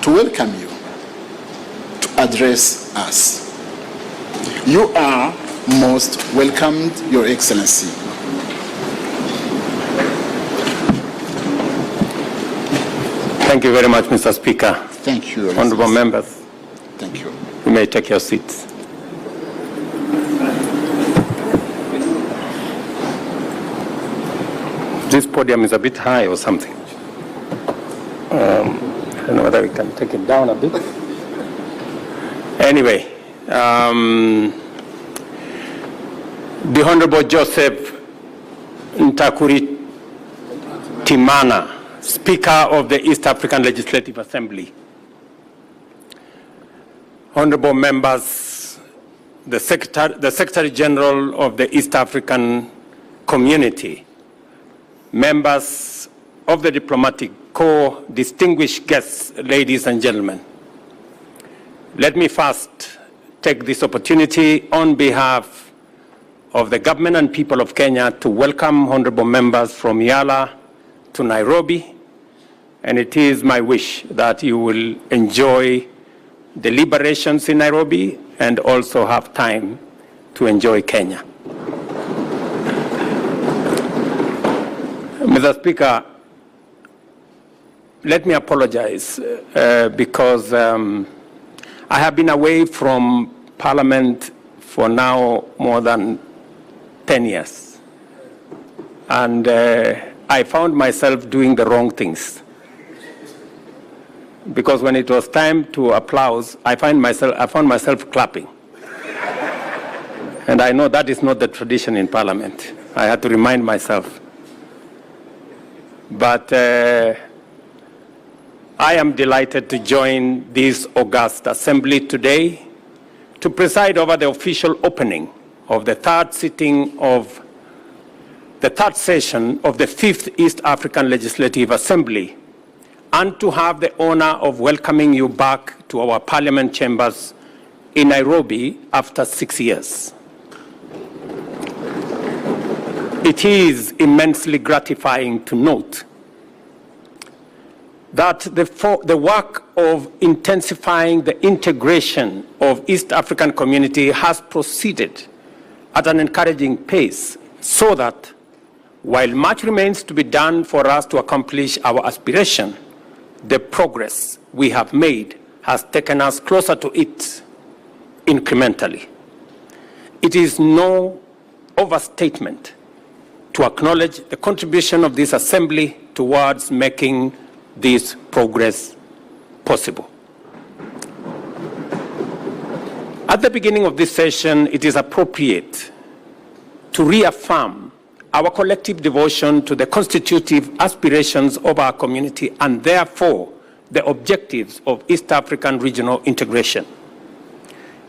to welcome you to address us. You are most welcomed, Your Excellency. Thank you very much, Mr. Speaker. Thank you, Your Honorable Excellency. members. Thank you. You may take your seats. This podium is a bit high or something. I don't know whether we can take it down a bit. Anyway, the Honorable Joseph Ntakuri Timana, Speaker of the East African Legislative Assembly. Honorable members, the Secretary General of the East African Community, members of the diplomatic corps, distinguished guests, ladies and gentlemen. Let me first take this opportunity on behalf of the government and people of Kenya to welcome honorable members from Yala to Nairobi, and it is my wish that you will enjoy deliberations in Nairobi and also have time to enjoy Kenya. Mr. Speaker, let me apologize because I have been away from Parliament for now more than 10 years. And I found myself doing the wrong things. Because when it was time to applause, I found myself clapping. And I know that is not the tradition in Parliament. I had to remind myself. But I am delighted to join this august assembly today to preside over the official opening of the third session of the 5th East African Legislative Assembly, and to have the honor of welcoming you back to our Parliament chambers in Nairobi after 6 years. It is immensely gratifying to note that the work of intensifying the integration of East African community has proceeded at an encouraging pace, so that while much remains to be done for us to accomplish our aspiration, the progress we have made has taken us closer to it incrementally. It is no overstatement to acknowledge the contribution of this assembly towards making this progress possible. At the beginning of this session, it is appropriate to reaffirm our collective devotion to the constitutive aspirations of our community and therefore the objectives of East African regional integration.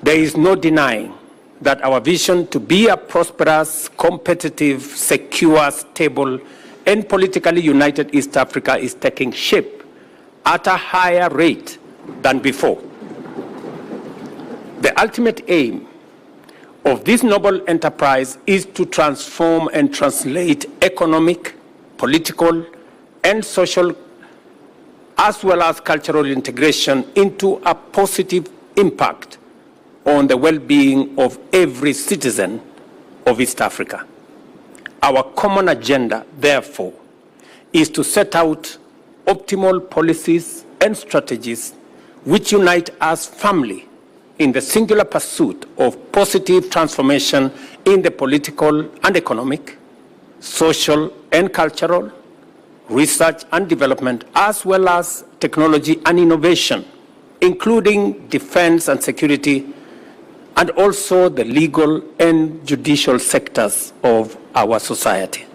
There is no denying that our vision to be a prosperous, competitive, secure, stable, and politically united East Africa is taking shape at a higher rate than before. The ultimate aim of this noble enterprise is to transform and translate economic, political, and social, as well as cultural integration into a positive impact on the well-being of every citizen of East Africa. Our common agenda, therefore, is to set out optimal policies and strategies which unite us firmly in the singular pursuit of positive transformation in the political and economic, social and cultural, research and development, as well as technology and innovation, including defense and security, and also the legal and judicial sectors of our society.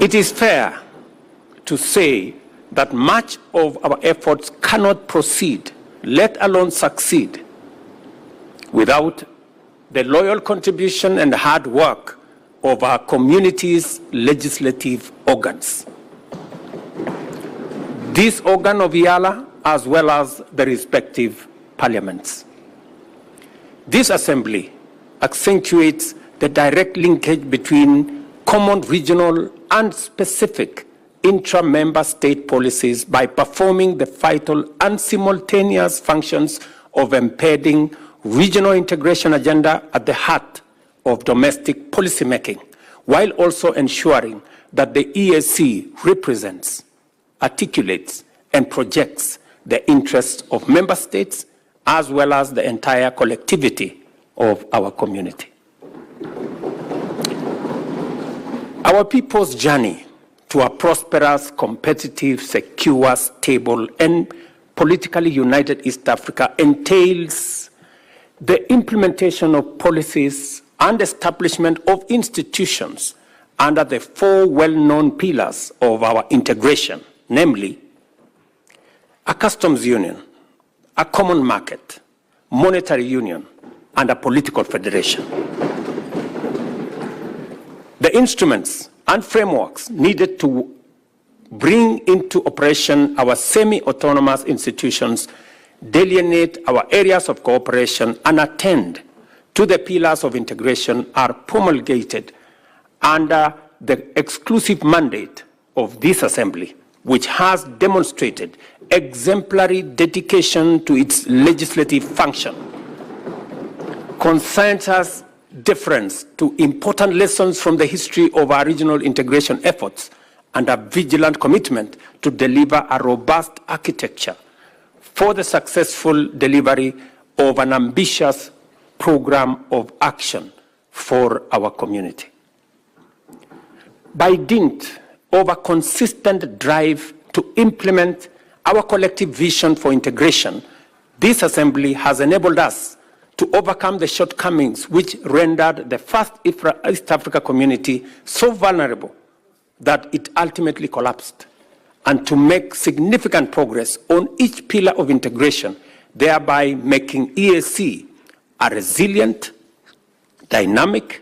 It is fair to say that much of our efforts cannot proceed, let alone succeed, without the loyal contribution and hard work of our community's legislative organs. This organ of Yala, as well as the respective parliaments. This assembly accentuates the direct linkage between common regional and specific intra-member state policies by performing the vital and simultaneous functions of embedding regional integration agenda at the heart of domestic policymaking, while also ensuring that the EAC represents, articulates, and projects the interests of member states as well as the entire collectivity of our community. Our people's journey to a prosperous, competitive, secure, stable, and politically united East Africa entails the implementation of policies and establishment of institutions under the four well-known pillars of our integration, namely a customs union, a common market, monetary union, and a political federation. The instruments and frameworks needed to bring into operation our semi-autonomous institutions delineate our areas of cooperation and attend to the pillars of integration are promulgated under the exclusive mandate of this Assembly, which has demonstrated exemplary dedication to its legislative function, conscientious deference to important lessons from the history of our regional integration efforts, and a vigilant commitment to deliver a robust architecture for the successful delivery of an ambitious program of action for our community. By dint of a consistent drive to implement our collective vision for integration, this Assembly has enabled us to overcome the shortcomings which rendered the first East Africa community so vulnerable that it ultimately collapsed, and to make significant progress on each pillar of integration, thereby making EAC a resilient, dynamic,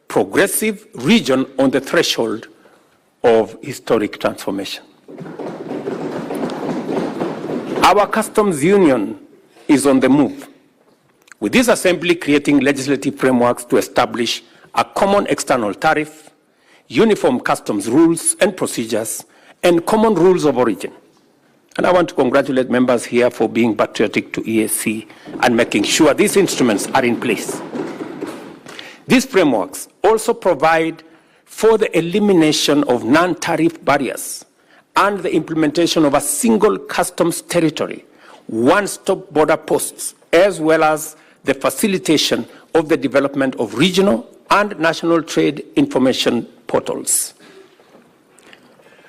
progressive region on the threshold of historic transformation. Our customs union is on the move, with this Assembly creating legislative frameworks to establish a common external tariff, uniform customs rules and procedures, and common rules of origin. And I want to congratulate members here for being patriotic to EAC and making sure these instruments are in place. These frameworks also provide for the elimination of non-tariff barriers and the implementation of a single customs territory, one-stop border posts, as well as the facilitation of the development of regional and national trade information portals.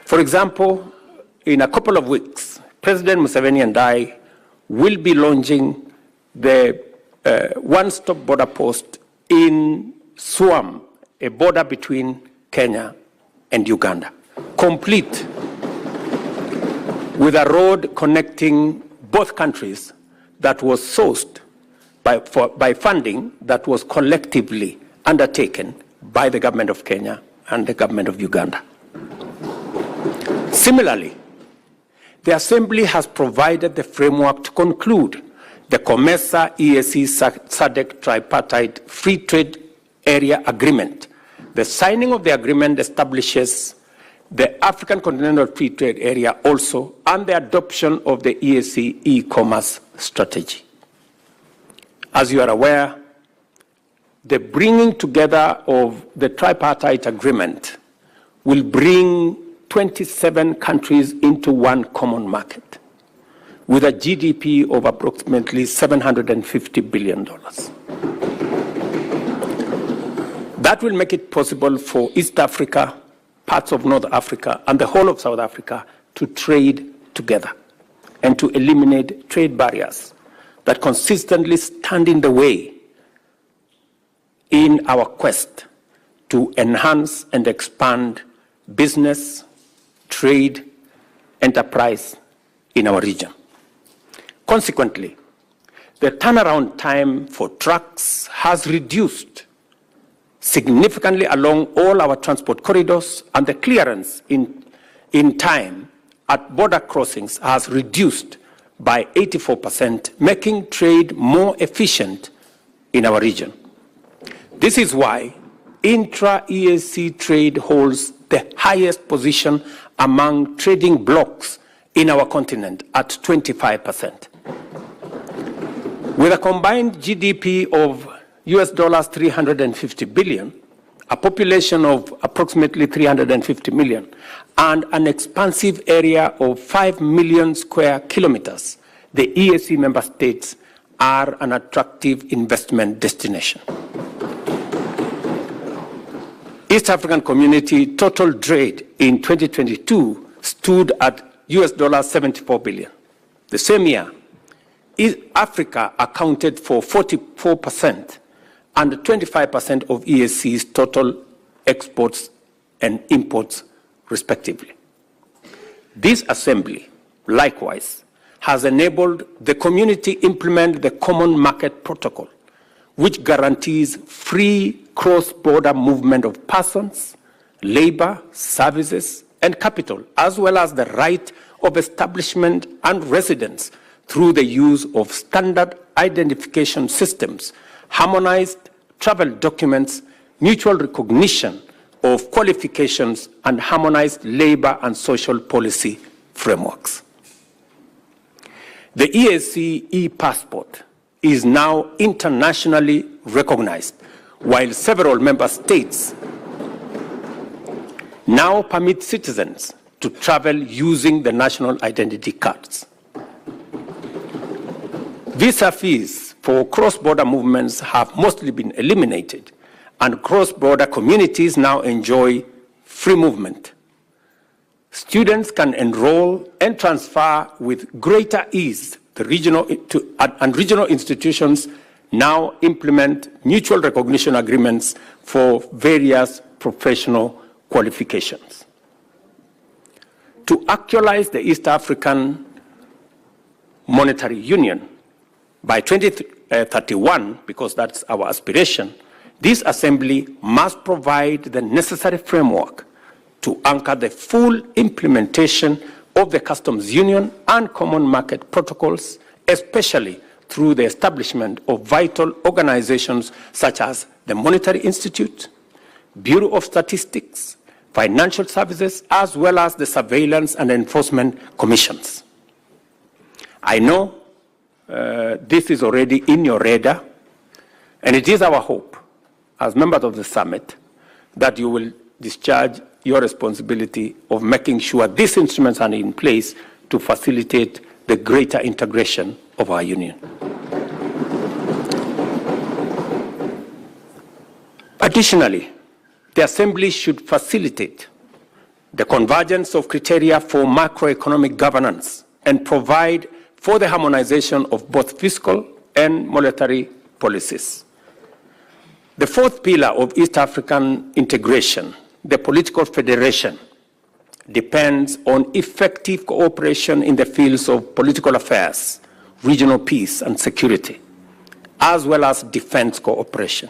For example, in a couple of weeks, President Museveni and I will be launching the one-stop border post in Swam, a border between Kenya and Uganda, complete with a road connecting both countries that was sourced by funding that was collectively undertaken by the government of Kenya and the government of Uganda. Similarly, the Assembly has provided the framework to conclude the COMESA EAC SADC tripartite free trade area agreement. The signing of the agreement establishes the African Continental Free Trade Area also, and the adoption of the EAC e-commerce strategy. As you are aware, the bringing together of the tripartite agreement will bring 27 countries into one common market with a GDP of approximately $750 billion. That will make it possible for East Africa, parts of North Africa, and the whole of South Africa to trade together and to eliminate trade barriers that consistently stand in the way in our quest to enhance and expand business, trade, enterprise in our region. Consequently, the turnaround time for trucks has reduced significantly along all our transport corridors, and the clearance in time at border crossings has reduced by 84%, making trade more efficient in our region. This is why intra-EAC trade holds the highest position among trading blocs in our continent at 25%. With a combined GDP of US dollars 350 billion, a population of approximately 350 million, and an expansive area of 5 million square kilometers, the EAC member states are an attractive investment destination. East African Community total trade in 2022 stood at US dollars 74 billion. The same year, Africa accounted for 44% and 25% of EAC's total exports and imports, respectively. This assembly, likewise, has enabled the community implement the Common Market Protocol, which guarantees free cross-border movement of persons, labor, services, and capital, as well as the right of establishment and residence through the use of standard identification systems, harmonized travel documents, mutual recognition of qualifications, and harmonized labor and social policy frameworks. The EAC e-passport is now internationally recognized, while several member states now permit citizens to travel using the national identity cards. Visa fees for cross-border movements have mostly been eliminated, and cross-border communities now enjoy free movement. Students can enroll and transfer with greater ease. The regional institutions now implement mutual recognition agreements for various professional qualifications. To actualize the East African Monetary Union by 2031, because that's our aspiration, this assembly must provide the necessary framework to anchor the full implementation of the customs union and common market protocols, especially through the establishment of vital organizations such as the Monetary Institute, Bureau of Statistics, Financial Services, as well as the Surveillance and Enforcement Commissions. I know this is already in your radar, and it is our hope, as members of the summit, that you will discharge your responsibility of making sure these instruments are in place to facilitate the greater integration of our union. Additionally, the Assembly should facilitate the convergence of criteria for macroeconomic governance and provide for the harmonization of both fiscal and monetary policies. The fourth pillar of East African integration, the political federation, depends on effective cooperation in the fields of political affairs, regional peace and security, as well as defense cooperation.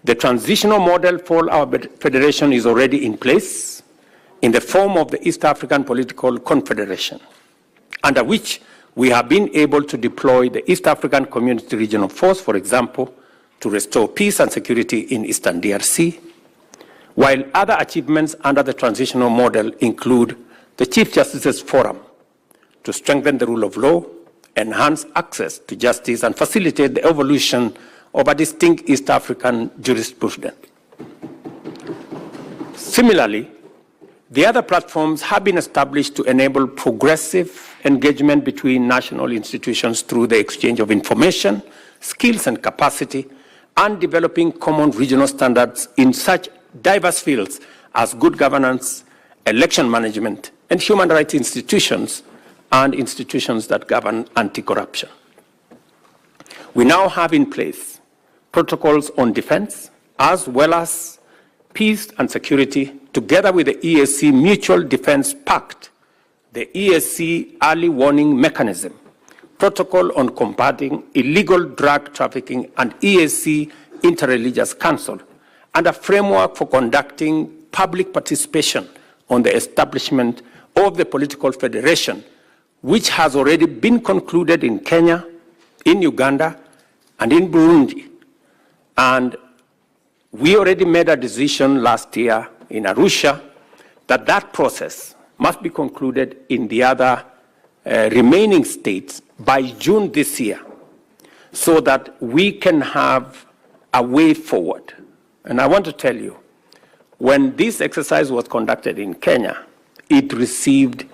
The transitional model for our federation is already in place in the form of the East African Political Confederation, under which we have been able to deploy the East African Community Regional Force, for example, to restore peace and security in Eastern DRC, while other achievements under the transitional model include the Chief Justices Forum to strengthen the rule of law, enhance access to justice, and facilitate the evolution of a distinct East African jurisprudence. Similarly, the other platforms have been established to enable progressive engagement between national institutions through the exchange of information, skills, and capacity, and developing common regional standards in such diverse fields as good governance, election management, and human rights institutions, and institutions that govern anti-corruption. We now have in place protocols on defense, as well as peace and security, together with the EAC Mutual Defense Pact, the EAC Early Warning Mechanism, Protocol on Combating Illegal Drug Trafficking, and EAC Interreligious Council, and a framework for conducting public participation on the establishment of the political federation, which has already been concluded in Kenya, in Uganda, and in Burundi. And we already made a decision last year in Arusha that that process must be concluded in the other remaining states by June this year, so that we can have a way forward. And I want to tell you, when this exercise was conducted in Kenya, it received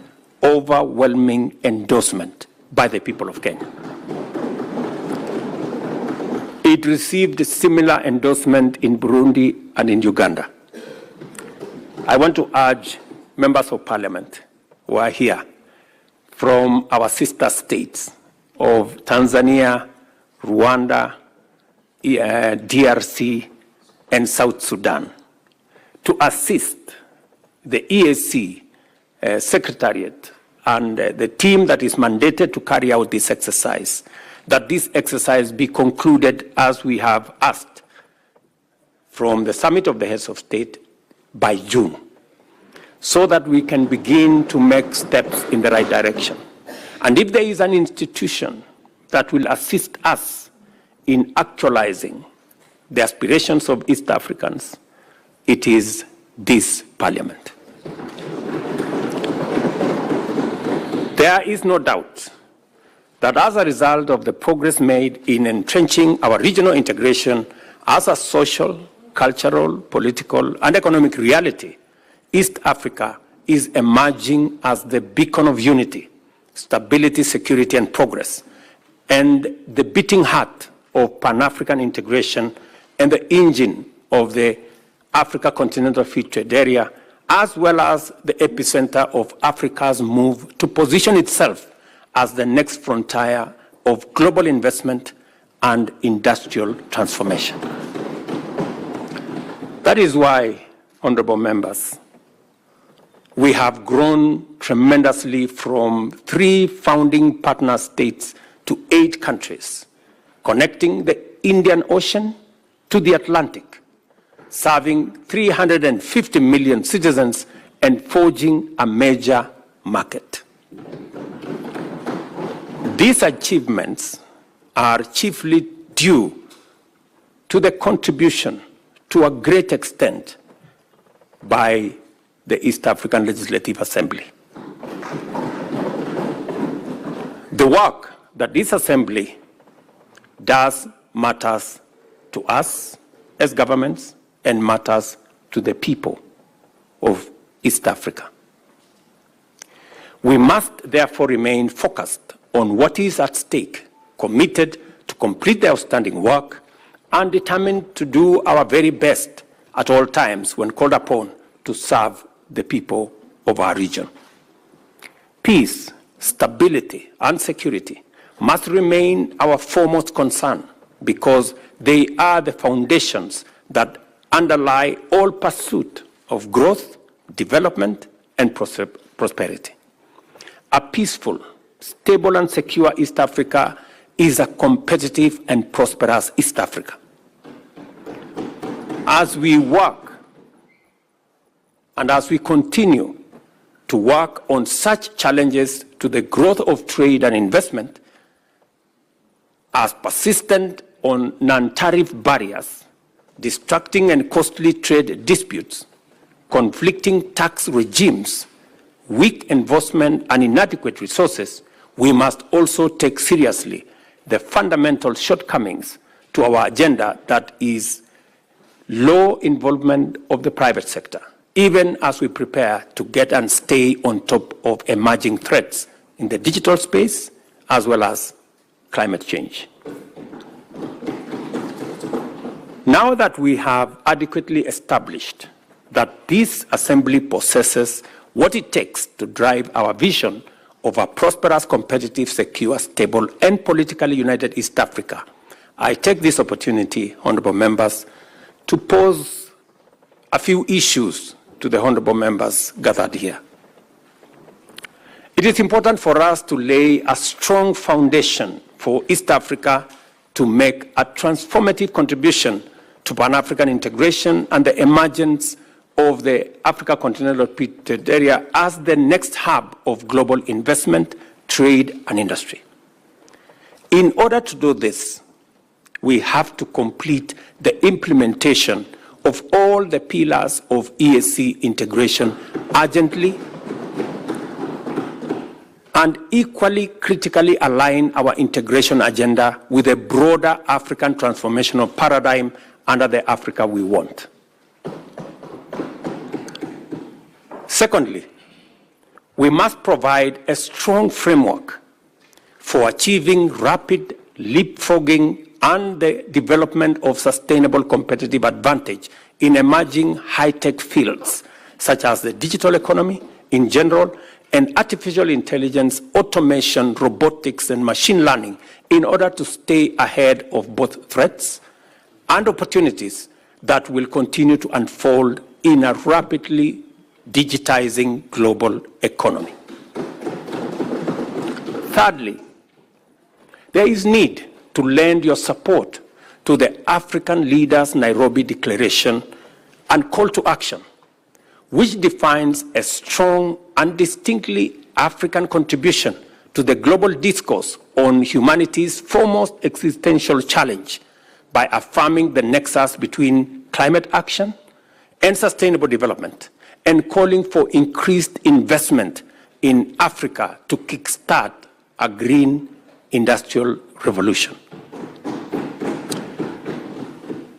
overwhelming endorsement by the people of Kenya. It received similar endorsement in Burundi and in Uganda. I want to urge members of parliament who are here from our sister states of Tanzania, Rwanda, DRC, and South Sudan to assist the EAC Secretariat and the team that is mandated to carry out this exercise, that this exercise be concluded as we have asked from the Summit of the Heads of State by June, so that we can begin to make steps in the right direction. And if there is an institution that will assist us in actualizing the aspirations of East Africans, it is this parliament. There is no doubt that as a result of the progress made in entrenching our regional integration as a social, cultural, political, and economic reality, East Africa is emerging as the beacon of unity, stability, security, and progress, and the beating heart of Pan-African integration and the engine of the Africa Continental Free Trade Area, as well as the epicenter of Africa's move to position itself as the next frontier of global investment and industrial transformation. That is why, honorable members, we have grown tremendously from 3 founding partner states to 8 countries, connecting the Indian Ocean to the Atlantic, serving 350 million citizens and forging a major market. These achievements are chiefly due to the contribution, to a great extent, by the East African Legislative Assembly. The work that this assembly does matters to us as governments and matters to the people of East Africa. We must therefore remain focused on what is at stake, committed to complete the outstanding work, and determined to do our very best at all times when called upon to serve the people of our region. Peace, stability, and security must remain our foremost concern, because they are the foundations that underlie all pursuit of growth, development, and prosperity. A peaceful, stable, and secure East Africa is a competitive and prosperous East Africa. As we work and as we continue to work on such challenges to the growth of trade and investment, as persistent on non-tariff barriers, distracting and costly trade disputes, conflicting tax regimes, weak enforcement, and inadequate resources, we must also take seriously the fundamental shortcomings to our agenda, that is low involvement of the private sector, even as we prepare to get and stay on top of emerging threats in the digital space as well as climate change. Now that we have adequately established that this assembly possesses what it takes to drive our vision of a prosperous, competitive, secure, stable, and politically united East Africa, I take this opportunity, honorable members, to pose a few issues to the honorable members gathered here. It is important for us to lay a strong foundation for East Africa to make a transformative contribution to Pan-African integration and the emergence of the Africa Continental Free Trade Area as the next hub of global investment, trade, and industry. In order to do this, we have to complete the implementation of all the pillars of EAC integration urgently, and equally critically align our integration agenda with a broader African transformational paradigm under the Africa we want. Secondly, we must provide a strong framework for achieving rapid leapfrogging and the development of sustainable competitive advantage in emerging high-tech fields, such as the digital economy in general, and artificial intelligence, automation, robotics, and machine learning in order to stay ahead of both threats and opportunities that will continue to unfold in a rapidly digitizing global economy. Thirdly, there is need to lend your support to the African Leaders Nairobi Declaration and call to action, which defines a strong and distinctly African contribution to the global discourse on humanity's foremost existential challenge by affirming the nexus between climate action and sustainable development and calling for increased investment in Africa to kickstart a green industrial revolution.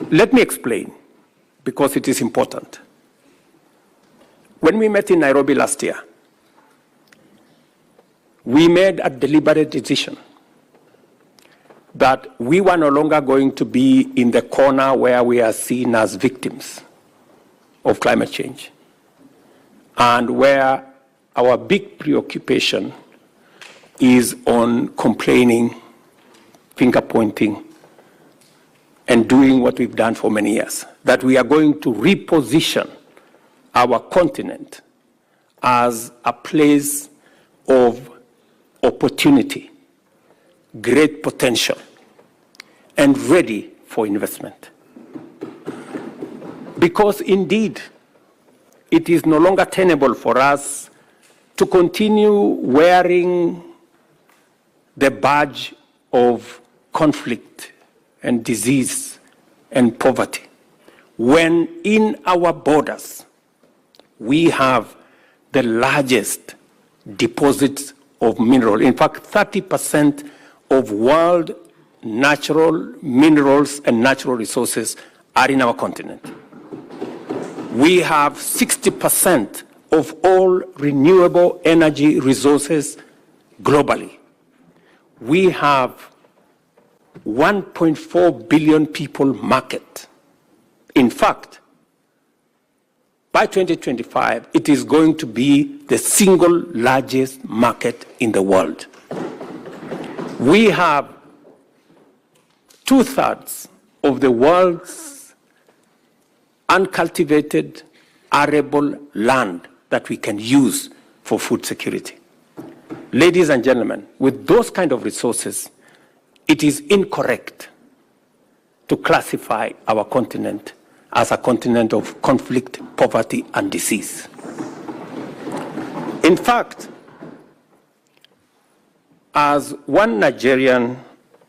Let me explain, because it is important. When we met in Nairobi last year, we made a deliberate decision that we were no longer going to be in the corner where we are seen as victims of climate change, and where our big preoccupation is on complaining, finger-pointing, and doing what we've done for many years, that we are going to reposition our continent as a place of opportunity, great potential, and ready for investment. Because indeed, it is no longer tenable for us to continue wearing the badge of conflict and disease and poverty, when in our borders we have the largest deposits of mineral. In fact, 30% of world natural minerals and natural resources are in our continent. We have 60% of all renewable energy resources globally. We have 1.4 billion people market. In fact, by 2025, it is going to be the single largest market in the world. We have 2/3 of the world's uncultivated arable land that we can use for food security. Ladies and gentlemen, with those kind of resources, it is incorrect to classify our continent as a continent of conflict, poverty, and disease. In fact, as one Nigerian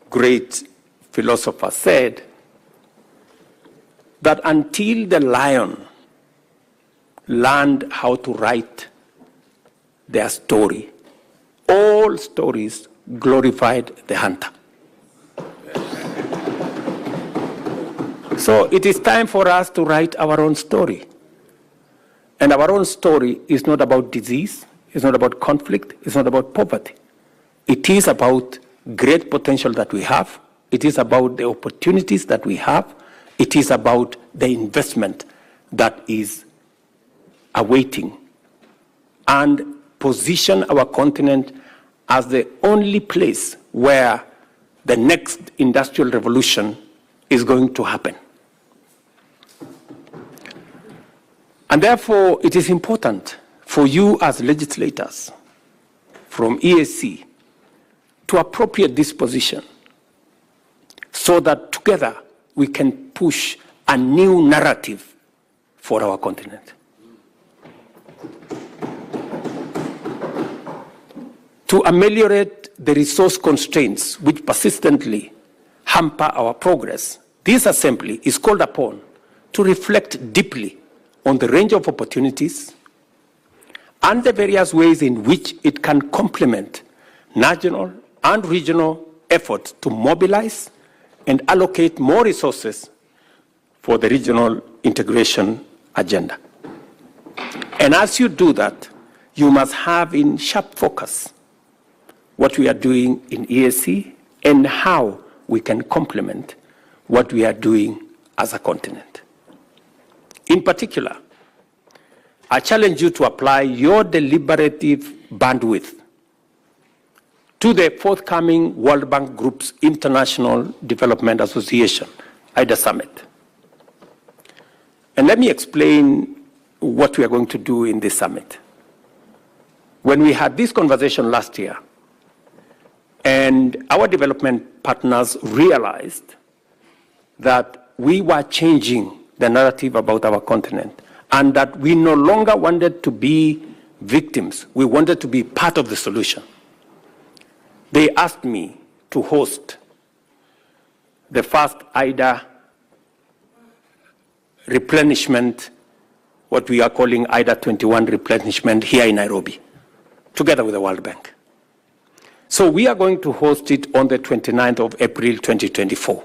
great philosopher said, that until the lion learned how to write their story, all stories glorified the hunter. So it is time for us to write our own story. And our own story is not about disease, it's not about conflict, it's not about poverty. It is about great potential that we have. It is about the opportunities that we have. It is about the investment that is awaiting, and position our continent as the only place where the next industrial revolution is going to happen. And therefore, it is important for you as legislators from EAC to appropriate this position so that together we can push a new narrative for our continent. To ameliorate the resource constraints which persistently hamper our progress, this assembly is called upon to reflect deeply on the range of opportunities and the various ways in which it can complement national and regional efforts to mobilize and allocate more resources for the regional integration agenda. And as you do that, you must have in sharp focus what we are doing in EAC and how we can complement what we are doing as a continent. In particular, I challenge you to apply your deliberative bandwidth to the forthcoming World Bank Group's International Development Association, IDA Summit. And let me explain what we are going to do in this summit. When we had this conversation last year, and our development partners realized that we were changing the narrative about our continent, and that we no longer wanted to be victims, we wanted to be part of the solution. They asked me to host the first IDA replenishment, what we are calling IDA 21 replenishment here in Nairobi, together with the World Bank. So we are going to host it on the 29th of April 2024.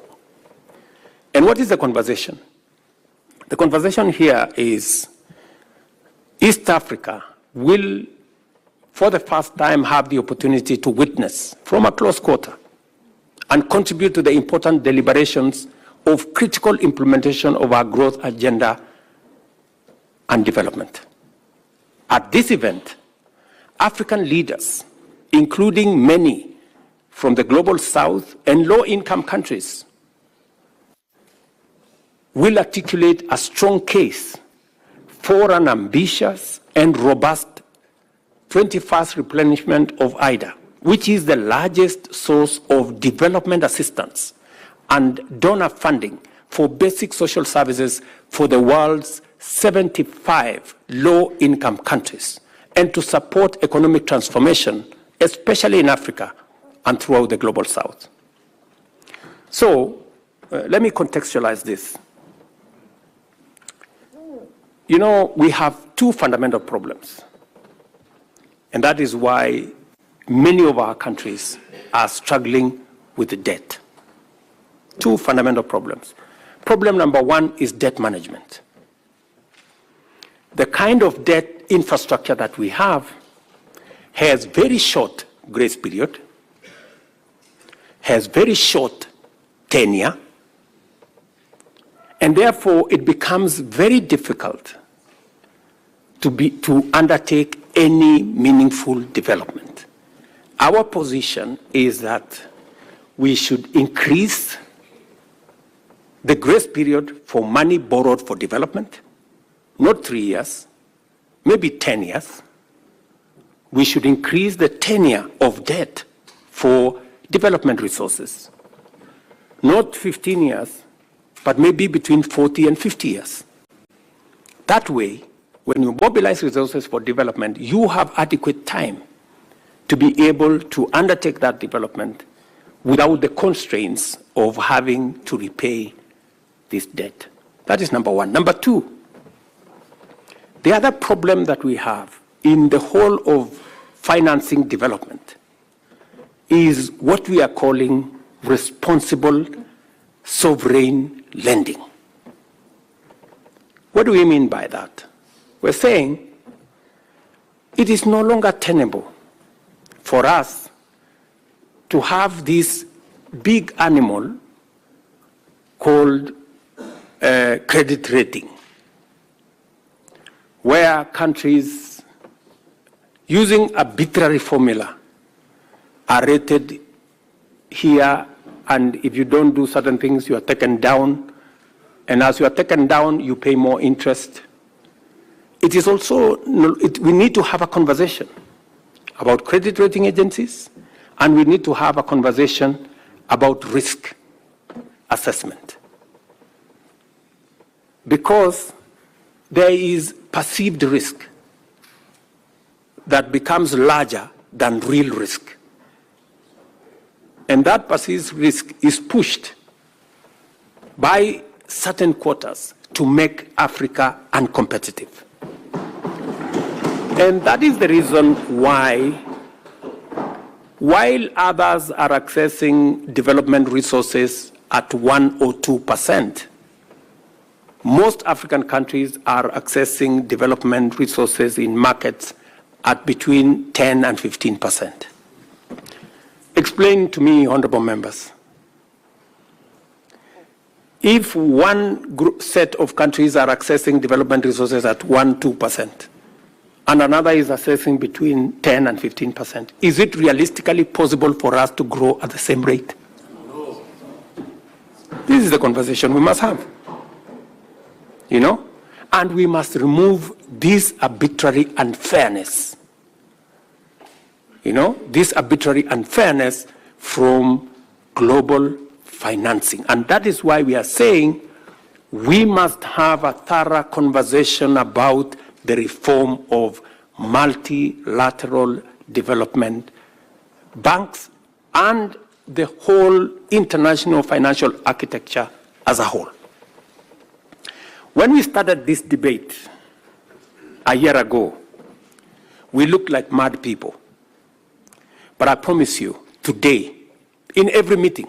And what is the conversation? The conversation here is East Africa will, for the first time, have the opportunity to witness from a close quarter and contribute to the important deliberations of critical implementation of our growth agenda and development. At this event, African leaders, including many from the global south and low-income countries, will articulate a strong case for an ambitious and robust 21st replenishment of IDA, which is the largest source of development assistance and donor funding for basic social services for the world's 75 low-income countries, and to support economic transformation, especially in Africa and throughout the global south. So let me contextualize this. You know, we have two fundamental problems, and that is why many of our countries are struggling with the debt. Two fundamental problems. Problem number one is debt management. The kind of debt infrastructure that we have has very short grace period, has very short tenure, and therefore it becomes very difficult to undertake any meaningful development. Our position is that we should increase the grace period for money borrowed for development, not 3 years, maybe 10 years. We should increase the tenure of debt for development resources, not 15 years, but maybe between 40 and 50 years. That way, when you mobilize resources for development, you have adequate time to be able to undertake that development without the constraints of having to repay this debt. That is number one. Number two, the other problem that we have in the whole of financing development is what we are calling responsible sovereign lending. What do we mean by that? We're saying it is no longer tenable for us to have this big animal called credit rating, where countries using arbitrary formula are rated here, and if you don't do certain things, you are taken down, and as you are taken down, you pay more interest. It is also, we need to have a conversation about credit rating agencies, and we need to have a conversation about risk assessment. Because there is perceived risk that becomes larger than real risk. And that perceived risk is pushed by certain quarters to make Africa uncompetitive. And that is the reason why, while others are accessing development resources at 1 or 2%, most African countries are accessing development resources in markets at between 10 and 15%. Explain to me, honorable members, if one set of countries are accessing development resources at 1, 2%, and another is accessing between 10 and 15%, is it realistically possible for us to grow at the same rate? No. This is the conversation we must have. You know? And we must remove this arbitrary unfairness. You know, this arbitrary unfairness from global financing. And that is why we are saying we must have a thorough conversation about the reform of multilateral development banks and the whole international financial architecture as a whole. When we started this debate a year ago, we looked like mad people. But I promise you, today, in every meeting,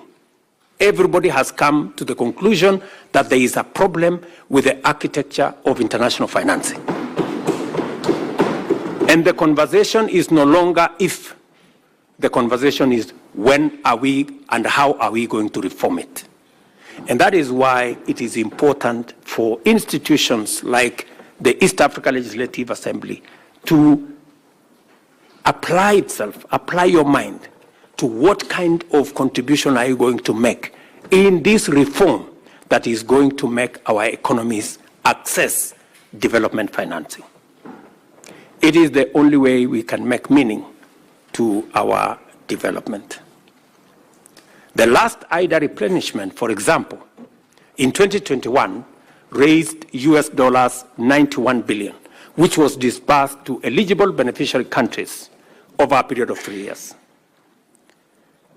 everybody has come to the conclusion that there is a problem with the architecture of international financing. And the conversation is no longer if, the conversation is when are we and how are we going to reform it. And that is why it is important for institutions like the East Africa Legislative Assembly to apply your mind to what kind of contribution are you going to make in this reform that is going to make our economies access development financing. It is the only way we can make meaning to our development. The last IDA replenishment, for example, in 2021 raised US dollars 91 billion, which was disbursed to eligible beneficiary countries over a period of 3 years.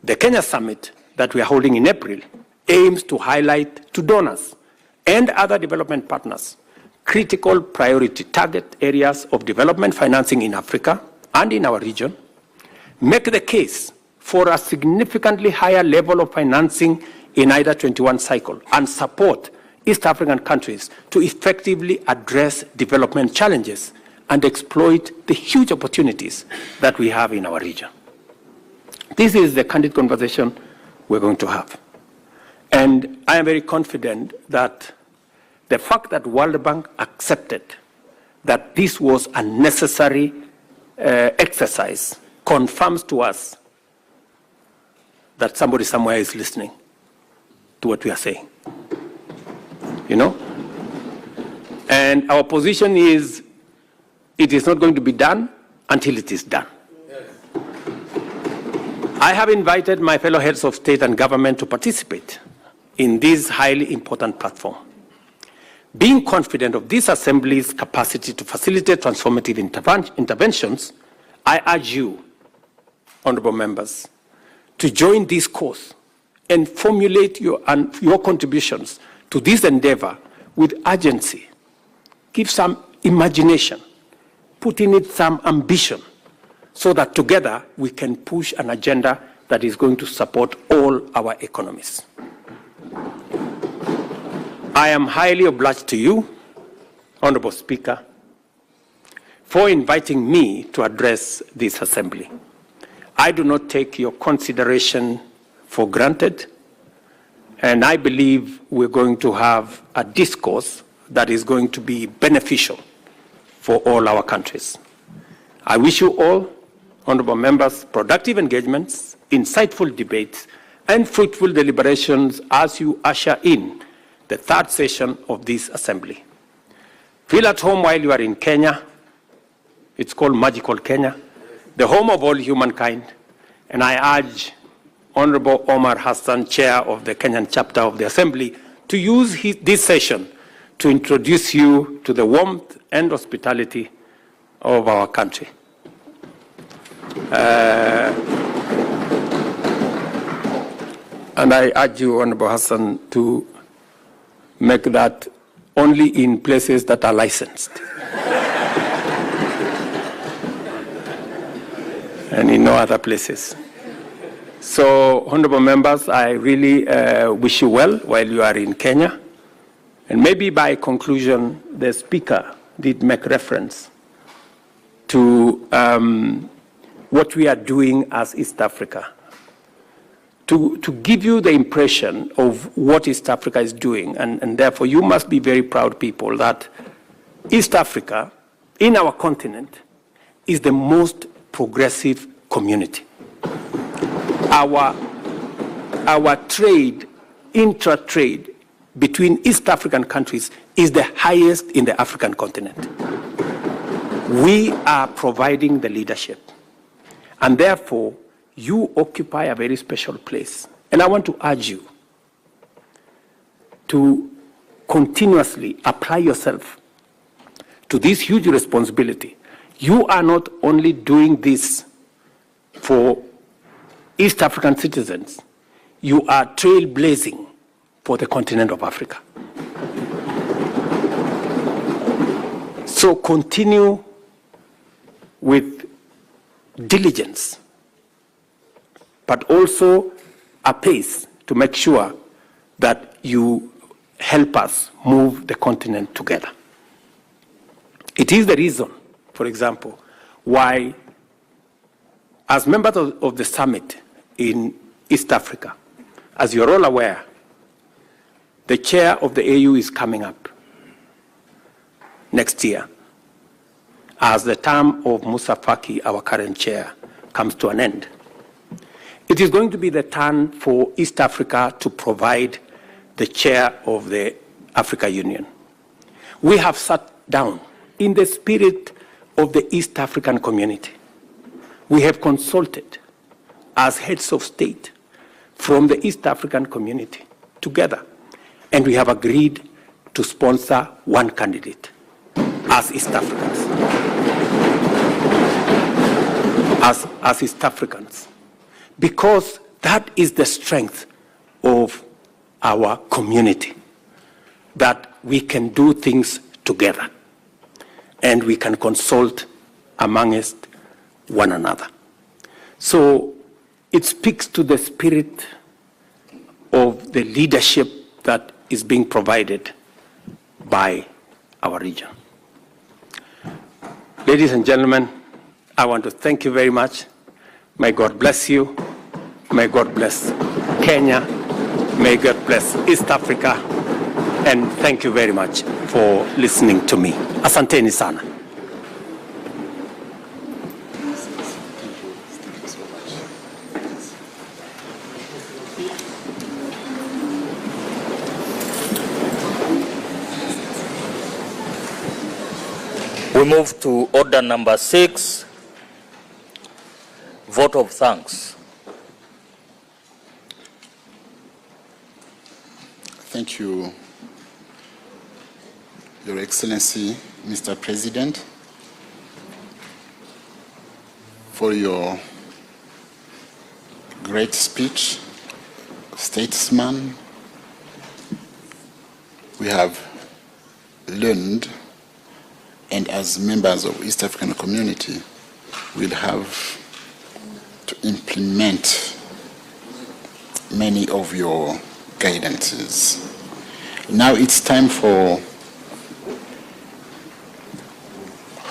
The Kenya Summit that we are holding in April aims to highlight to donors and other development partners critical priority target areas of development financing in Africa and in our region, make the case for a significantly higher level of financing in IDA 21 cycle, and support East African countries to effectively address development challenges and exploit the huge opportunities that we have in our region. This is the candid conversation we're going to have. And I am very confident that the fact that World Bank accepted that this was a necessary exercise confirms to us that somebody somewhere is listening to what we are saying. You know? And our position is, it is not going to be done until it is done. Yes. I have invited my fellow heads of state and government to participate in this highly important platform. Being confident of this Assembly's capacity to facilitate transformative interventions, I urge you, honorable members, to join this course and formulate your contributions to this endeavor with urgency. Give some imagination, put in it some ambition, so that together we can push an agenda that is going to support all our economies. I am highly obliged to you, Honorable Speaker, for inviting me to address this Assembly. I do not take your consideration for granted, and I believe we're going to have a discourse that is going to be beneficial for all our countries. I wish you all, honorable members, productive engagements, insightful debates, and fruitful deliberations as you usher in the third session of this Assembly. Feel at home while you are in Kenya. It's called Magical Kenya, the home of all humankind. And I urge Honorable Omar Hassan, Chair of the Kenyan chapter of the Assembly, to use this session to introduce you to the warmth and hospitality of our country. And I urge you, Honorable Hassan, to make that only in places that are licensed. And in no other places. So, honorable members, I really wish you well while you are in Kenya. And maybe by conclusion, the speaker did make reference to what we are doing as East Africa. To give you the impression of what East Africa is doing, and therefore you must be very proud people that East Africa, in our continent, is the most progressive community. Our trade, intra-trade between East African countries is the highest in the African continent. We are providing the leadership, and therefore you occupy a very special place. And I want to urge you to continuously apply yourself to this huge responsibility. You are not only doing this for East African citizens, you are trailblazing for the continent of Africa. So continue with diligence, but also a pace to make sure that you help us move the continent together. It is the reason, for example, why, as members of the summit in East Africa, as you're all aware, the chair of the AU is coming up next year as the term of Musa Faki, our current chair, comes to an end. It is going to be the turn for East Africa to provide the chair of the Africa Union. We have sat down in the spirit of the East African community. We have consulted as heads of state from the East African community together, and we have agreed to sponsor one candidate as East Africans. As East Africans. Because that is the strength of our community, that we can do things together and we can consult amongst one another. So it speaks to the spirit of the leadership that is being provided by our region. Ladies and gentlemen, I want to thank you very much. May God bless you. May God bless Kenya. May God bless East Africa. And thank you very much for listening to me. Asanteni sana. We move to order number 6, vote of thanks. Thank you, Your Excellency, Mr. President, for your great speech, statesman. We have learned, and as members of East African community, we'll have to implement many of your guidances. Now it's time for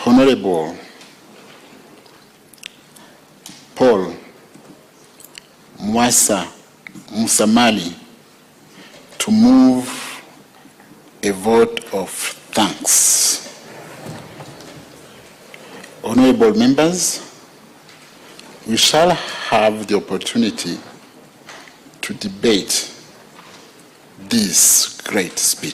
Honorable Paul Mwasa Musamali to move a vote of thanks. Honorable members, we shall have the opportunity to debate this great speech.